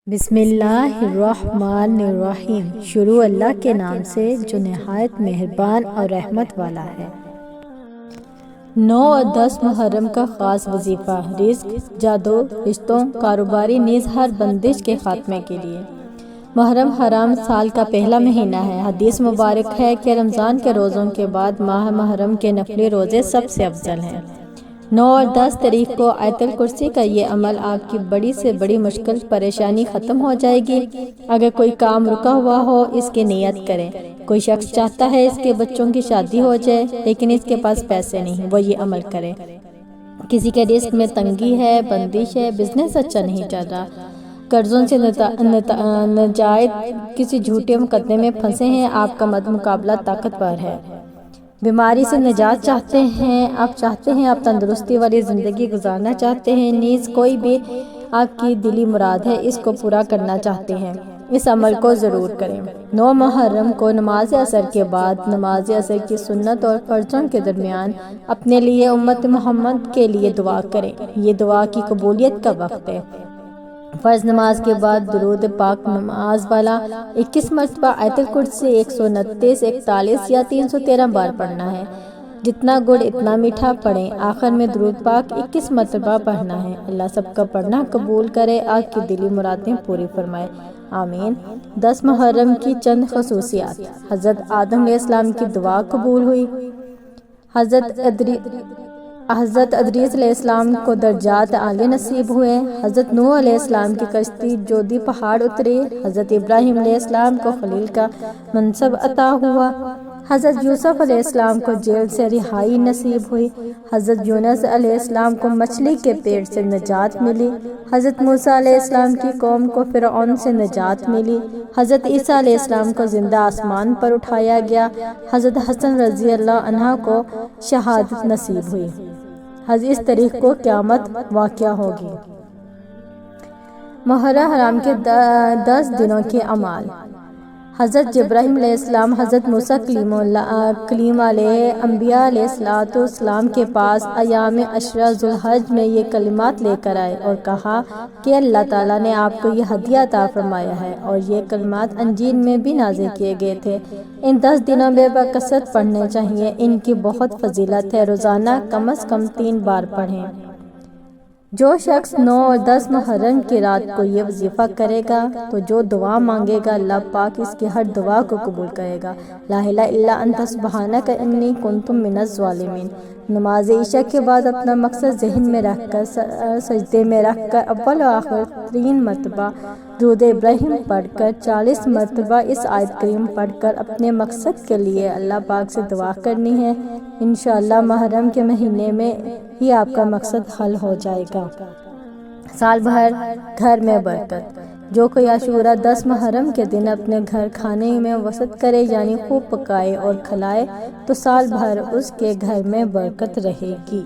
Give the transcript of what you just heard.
بسم اللہ الرحمن الرحیم۔ شروع اللہ کے نام سے جو نہایت مہربان اور رحمت والا ہے۔ 9 اور 10 محرم کا خاص وظیفہ، رزق، جادو، رشتوں، کاروباری نیز ہر بندش کے خاتمے کے لیے۔ محرم حرام سال کا پہلا مہینہ ہے۔ حدیث مبارک ہے کہ رمضان کے روزوں کے بعد ماہ محرم کے نفلی روزے سب سے افضل ہیں۔ 9 اور 10 تاریخ کو آیت الکرسی کا یہ عمل آپ کی بڑی سے بڑی مشکل پریشانی ختم ہو جائے گی۔ اگر کوئی کام رکا ہوا ہو، اس کی نیت کریں۔ کوئی شخص چاہتا ہے اس کے بچوں کی شادی ہو جائے لیکن اس کے پاس پیسے نہیں، وہ یہ عمل کرے۔ کسی کے رزق میں تنگی ہے، بندش ہے، بزنس اچھا نہیں چل رہا، قرضوں سے نجات، کسی جھوٹے مقدمے میں پھنسے ہیں، آپ کا مد مقابلہ طاقتور ہے، بیماری سے نجات چاہتے ہیں، آپ تندرستی والی زندگی گزارنا چاہتے ہیں، نیز کوئی بھی آپ کی دلی مراد ہے اس کو پورا کرنا چاہتے ہیں، اس عمل کو ضرور کریں۔ 9 محرم کو نماز عصر کے بعد نماز عصر کی سنت اور فرضوں کے درمیان اپنے لیے، امت محمد کے لیے دعا کریں۔ یہ دعا کی قبولیت کا وقت ہے۔ فرض نماز کے بعد درود پاک نماز والا 21 مرتبہ، آیت الکرسی 129، 41 یا 313 بار پڑھنا ہے۔ جتنا گڑ اتنا میٹھا پڑھیں۔ آخر میں درود پاک 21 مرتبہ پڑھنا ہے۔ اللہ سب کا پڑھنا قبول کرے، آپ کی دلی مرادیں پوری فرمائے، آمین۔ 10 محرم کی چند خصوصیات۔ حضرت آدم علیہ السلام کی دعا قبول ہوئی۔ حضرت ادریس علیہ السلام کو درجات عالی نصیب ہوئے۔ حضرت نوح علیہ السلام کی کشتی جودی پہاڑ اتری۔ حضرت ابراہیم علیہ السلام کو خلیل کا منصب عطا ہوا۔ حضرت یوسف علیہ السلام کو جیل سے رہائی نصیب ہوئی۔ حضرت یونس علیہ السلام کو مچھلی کے پیٹ سے نجات ملی۔ حضرت موسیٰ علیہ السلام کی قوم کو فرعون سے نجات ملی۔ حضرت عیسیٰ علیہ السلام کو زندہ آسمان پر اٹھایا گیا۔ حضرت حسن رضی اللہ عنہ کو شہادت نصیب ہوئی۔ اس تاریخ کو قیامت واقع ہوگی۔ محرم حرام کے 10 دنوں کے اعمال۔ حضرت جبرائیل علیہ السلام حضرت موسیٰ کلیم علیہ انبیاء علیہ السلام کے پاس ایام عشرہ ذو الحج میں یہ کلمات لے کر آئے اور کہا کہ اللہ تعالیٰ نے آپ کو یہ ہدیہ عطا فرمایا ہے، اور یہ کلمات انجیل میں بھی نازل کیے گئے تھے۔ ان 10 دنوں میں بکثرت پڑھنے چاہیے، ان کی بہت فضیلت ہے۔ روزانہ کم از کم 3 بار پڑھیں۔ جو شخص 9 اور 10 محرم کی رات کو یہ وظیفہ کرے گا تو جو دعا مانگے گا اللہ پاک اس کی ہر دعا کو قبول کرے گا۔ لا الہ الا انت سبحانک انی کنت من الظالمین۔ نماز عشاء کے بعد اپنا مقصد ذہن میں رکھ کر سجدے میں رکھ کر اول و آخر 3 مرتبہ درود ابراہیم پڑھ کر 40 مرتبہ اس آیت کریم پڑھ کر اپنے مقصد کے لیے اللہ پاک سے دعا کرنی ہے۔ انشاءاللہ محرم کے مہینے میں ہی آپ کا مقصد حل ہو جائے گا۔ سال بھر گھر میں برکت۔ جو کوئی عاشورہ 10 محرم کے دن اپنے گھر کھانے میں وسعت کرے، یعنی خوب پکائے اور کھلائے، تو سال بھر اس کے گھر میں برکت رہے گی۔